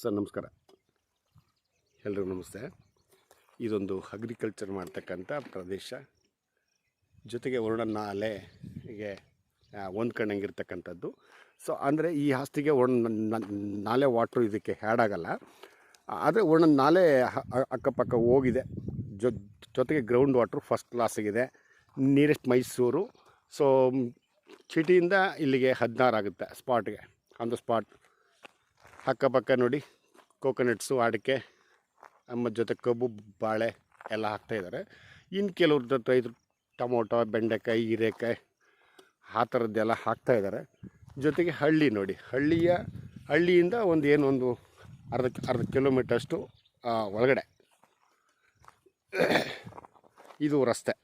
Sir ನಮಸ್ಕಾರ, ಎಲ್ರಿಗೂ ನಮಸ್ತೆ. ಇದೊಂದು ಅಗ್ರಿಕಲ್ಚರ್ ಮಾಡ್ತಕ್ಕಂಥ ಪ್ರದೇಶ, ಜೊತೆಗೆ ವರ್ಣ ನಾಲೆಗೆ ಹೊಂದ್ಕೊಂಡಂಗಿರ್ತಕ್ಕಂಥದ್ದು. ಸೊ ಅಂದರೆ ಈ ಆಸ್ತಿಗೆ ನಾಲೆ ವಾಟ್ರು ಇದಕ್ಕೆ ಆ್ಯಡ್ ಆಗಲ್ಲ, ಆದರೆ ವರ್ಣ ನಾಲೆ ಅಕ್ಕಪಕ್ಕ ಹೋಗಿದೆ. ಜೊತೆಗೆ ಗ್ರೌಂಡ್ ವಾಟ್ರು ಫಸ್ಟ್ ಕ್ಲಾಸಿಗಿದೆ. ನಿಯರೆಸ್ಟ್ ಮೈಸೂರು. ಸೊ ಸಿಟಿಯಿಂದ ಇಲ್ಲಿಗೆ 16 ಆಗುತ್ತೆ ಸ್ಪಾಟ್ಗೆ, ಆನ್ ದ ಸ್ಪಾಟ್. ಅಕ್ಕಪಕ್ಕ ನೋಡಿ ಕೋಕೋನಟ್ಸು, ಅಡಿಕೆ, ಮತ್ತು ಜೊತೆ ಕಬ್ಬು, ಬಾಳೆ ಎಲ್ಲ ಹಾಕ್ತಾಯಿದ್ದಾರೆ. ಇನ್ನು ಕೆಲವ್ರ ರೈತರು ಟೊಮೊಟೊ, ಬೆಂಡೆಕಾಯಿ, ಹೀರೆಕಾಯಿ ಆ ಥರದ್ದೆಲ್ಲ ಹಾಕ್ತಾಯಿದ್ದಾರೆ. ಜೊತೆಗೆ ಹಳ್ಳಿ ನೋಡಿ, ಹಳ್ಳಿಯಿಂದ ಒಂದು ಅರ್ಧ ಕಿಲೋಮೀಟರಷ್ಟು ಒಳಗಡೆ ಇದು ರಸ್ತೆ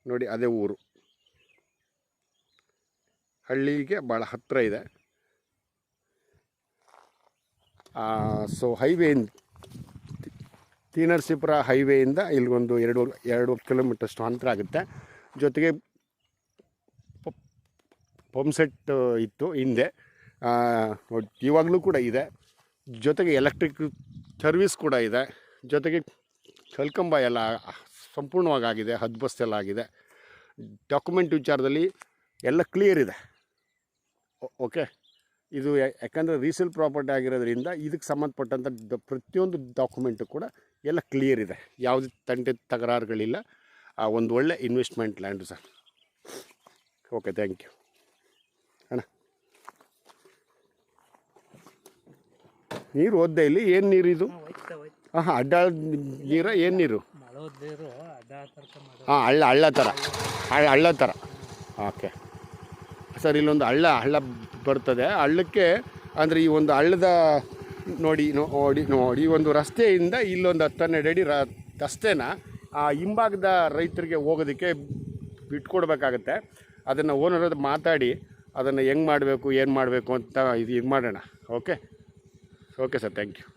ನೋಡಿ, ಅದೇ ಊರು. ಹಳ್ಳಿಗೆ ಭಾಳ ಹತ್ತಿರ ಇದೆ. ಸೊ ಹೈವೇ, ಟಿ ನರಸೀಪುರ ಹೈವೇಯಿಂದ ಇಲ್ಲಿಗೊಂದು 2 ಕಿಲೋಮೀಟರ್ಷ್ಟು ಅಂತರ ಆಗುತ್ತೆ. ಜೊತೆಗೆ ಪಂಪ್ಸೆಟ್ ಇತ್ತು ಹಿಂದೆ, ಇವಾಗಲೂ ಕೂಡ ಇದೆ. ಜೊತೆಗೆ ಎಲೆಕ್ಟ್ರಿಕ್ ಸರ್ವಿಸ್ ಕೂಡ ಇದೆ. ಜೊತೆಗೆ ಕಲ್ಕಂಬ ಎಲ್ಲ ಸಂಪೂರ್ಣವಾಗಿ ಆಗಿದೆ, ಹದ್ಬಸ್ತ್ ಎಲ್ಲ ಆಗಿದೆ. ಡಾಕ್ಯುಮೆಂಟ್ ವಿಚಾರದಲ್ಲಿ ಎಲ್ಲ ಕ್ಲಿಯರ್ ಇದೆ. ಓಕೆ, ಇದು ಯಾಕಂದರೆ ರೀಸೇಲ್ ಪ್ರಾಪರ್ಟಿ ಆಗಿರೋದ್ರಿಂದ ಇದಕ್ಕೆ ಸಂಬಂಧಪಟ್ಟಂಥ ಪ್ರತಿಯೊಂದು ಡಾಕ್ಯುಮೆಂಟು ಕೂಡ ಎಲ್ಲ ಕ್ಲಿಯರ್ ಇದೆ. ಯಾವುದೇ ತಂಟೆ ತಕರಾರುಗಳಿಲ್ಲ. ಒಂದು ಒಳ್ಳೆ investment land sir. Okay, thank you ಅಣ್ಣ. ನೀರು ಓದ್ದೆ ಇಲ್ಲಿ? ಏನು ನೀರು ಇದು? ಹಾಂ, ಅಡ್ಡಾಳ ನೀರ? ಏನು ನೀರು? ಹಾಂ, ಹಳ್ಳ ಥರ. ಓಕೆ ಸರ್, ಇಲ್ಲೊಂದು ಹಳ್ಳ ಬರ್ತದೆ. ಹಳ್ಳಕ್ಕೆ ಅಂದರೆ ಈ ಒಂದು ಹಳ್ಳದ ನೋಡಿ ಒಂದು ರಸ್ತೆಯಿಂದ ಇಲ್ಲೊಂದು 10-12 ಅಡಿ ರಸ್ತೆನ ಹಿಂಭಾಗದ ರೈತರಿಗೆ ಹೋಗೋದಕ್ಕೆ ಬಿಟ್ಕೊಡ್ಬೇಕಾಗತ್ತೆ. ಅದನ್ನು ಓನರ್ ಮಾತಾಡಿ ಅದನ್ನು ಹೆಂಗೆ ಮಾಡಬೇಕು, ಏನು ಮಾಡಬೇಕು ಅಂತ ಇದು ಮಾಡೋಣ. Okay sir, thank you.